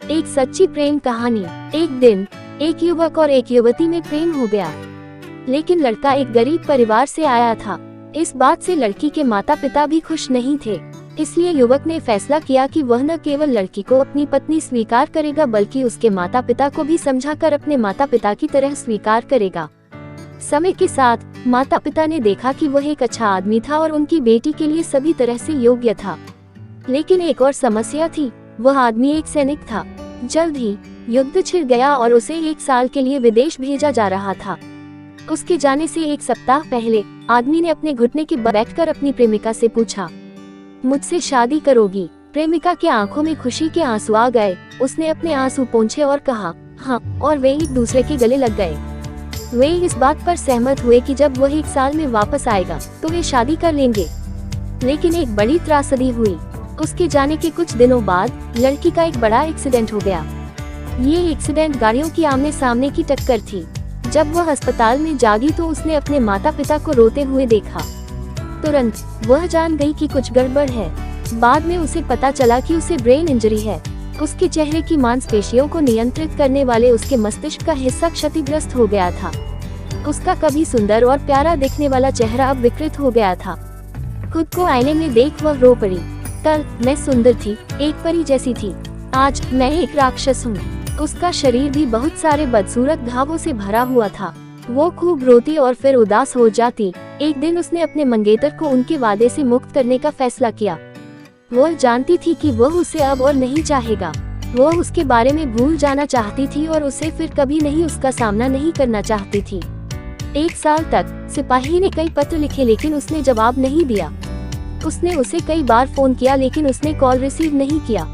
एक सच्ची प्रेम कहानी। एक दिन एक युवक और एक युवती में प्रेम हो गया, लेकिन लड़का एक गरीब परिवार से आया था। इस बात से लड़की के माता पिता भी खुश नहीं थे। इसलिए युवक ने फैसला किया कि वह न केवल लड़की को अपनी पत्नी स्वीकार करेगा, बल्कि उसके माता पिता को भी समझाकर अपने माता पिता की तरह स्वीकार करेगा। समय के साथ माता पिता ने देखा कि वह एक अच्छा आदमी था और उनकी बेटी के लिए सभी तरह से योग्य था। लेकिन एक और समस्या थी, वह आदमी एक सैनिक था। जल्द ही युद्ध छिड़ गया और उसे 1 साल के लिए विदेश भेजा जा रहा था। उसके जाने से 1 सप्ताह पहले आदमी ने अपने घुटने के बल बैठकर अपनी प्रेमिका से पूछा, मुझसे शादी करोगी? प्रेमिका की आंखों में खुशी के आंसू आ गए। उसने अपने आंसू पोंछे और कहा हाँ, और वे एक दूसरे के गले लग गए। वे इस बात पर सहमत हुए कि जब वह 1 साल में वापस आएगा तो वे शादी कर लेंगे। लेकिन एक बड़ी त्रासदी हुई। उसके जाने के कुछ दिनों बाद लड़की का एक बड़ा एक्सीडेंट हो गया। ये एक्सीडेंट गाड़ियों की आमने सामने की टक्कर थी। जब वह अस्पताल में जागी तो उसने अपने माता पिता को रोते हुए देखा। तुरंत वह जान गई कि कुछ गड़बड़ है। बाद में उसे पता चला कि उसे ब्रेन इंजरी है। उसके चेहरे की मांसपेशियों को नियंत्रित करने वाले उसके मस्तिष्क का हिस्सा क्षतिग्रस्त हो गया था। उसका कभी सुंदर और प्यारा दिखने वाला चेहरा अब विकृत हो गया था। खुद को आईने में देख वह रो पड़ी। कल मैं सुंदर थी, एक परी जैसी थी। आज मैं एक राक्षस हूँ। उसका शरीर भी बहुत सारे बदसूरत घावों से भरा हुआ था। वो खूब रोती और फिर उदास हो जाती। एक दिन उसने अपने मंगेतर को उनके वादे से मुक्त करने का फैसला किया। वह जानती थी कि वह उसे अब और नहीं चाहेगा। वह उसके बारे में भूल जाना चाहती थी और उसे फिर कभी नहीं उसका सामना नहीं करना चाहती थी। 1 साल तक सिपाही ने कई पत्र लिखे, लेकिन उसने जवाब नहीं दिया। उसने उसे कई बार फोन किया, लेकिन उसने कॉल रिसीव नहीं किया।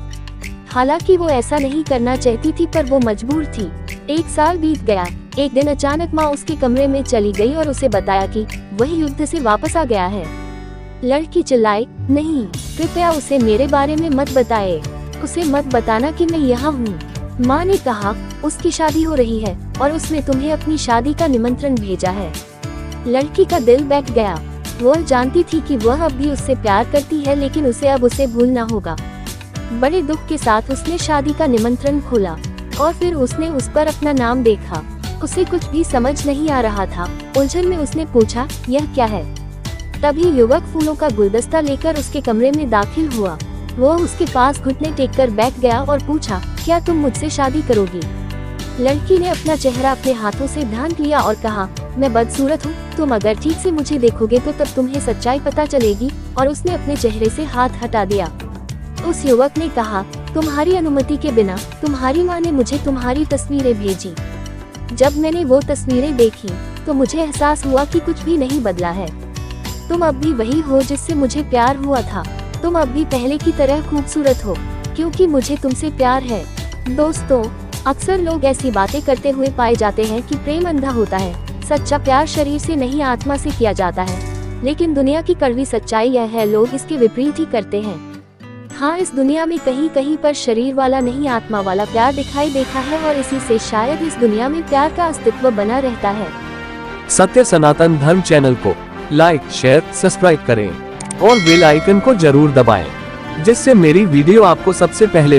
हालांकि वो ऐसा नहीं करना चाहती थी, पर वो मजबूर थी। 1 साल बीत गया। एक दिन अचानक माँ उसके कमरे में चली गई और उसे बताया कि वह युद्ध से वापस आ गया है। लड़की चिल्लाई, नहीं, कृपया उसे मेरे बारे में मत बताए। उसे मत बताना कि मैं यहाँ हूँ। माँ ने कहा, उसकी शादी हो रही है और उसने तुम्हें अपनी शादी का निमंत्रण भेजा है। लड़की का दिल बैठ गया। वह जानती थी कि वह अब भी उससे प्यार करती है, लेकिन उसे अब उसे भूलना होगा। बड़े दुख के साथ उसने शादी का निमंत्रण खोला और फिर उसने उस पर अपना नाम देखा। उसे कुछ भी समझ नहीं आ रहा था। उलझन में उसने पूछा, यह क्या है? तभी युवक फूलों का गुलदस्ता लेकर उसके कमरे में दाखिल हुआ। वह उसके पास घुटने टेक कर बैठ गया और पूछा, क्या तुम मुझसे शादी करोगी? लड़की ने अपना चेहरा अपने हाथों से ढांक लिया और कहा, मैं बदसूरत हूँ, तुम अगर ठीक से मुझे देखोगे तो तब तुम्हें सच्चाई पता चलेगी। और उसने अपने चेहरे से हाथ हटा दिया। उस युवक ने कहा, तुम्हारी अनुमति के बिना तुम्हारी माँ ने मुझे तुम्हारी तस्वीरें भेजी। जब मैंने वो तस्वीरें देखी तो मुझे एहसास हुआ कि कुछ भी नहीं बदला है। तुम अब भी वही हो जिससे मुझे प्यार हुआ था। तुम अब भी पहले की तरह खूबसूरत हो, क्योंकि मुझे तुमसे प्यार है। दोस्तों, अक्सर लोग ऐसी बातें करते हुए पाए जाते हैं कि प्रेम अंधा होता है। सच्चा प्यार शरीर से नहीं, आत्मा से किया जाता है। लेकिन दुनिया की कड़वी सच्चाई यह है, लोग इसके विपरीत ही करते हैं। हाँ, इस दुनिया में कहीं कहीं पर शरीर वाला नहीं, आत्मा वाला प्यार दिखाई देता है और इसी से शायद इस दुनिया में प्यार का अस्तित्व बना रहता है। सत्य सनातन धर्म चैनल को लाइक, शेयर, सब्सक्राइब करें और बेल आइकन को जरूर दबाएं, जिससे मेरी वीडियो आपको सबसे पहले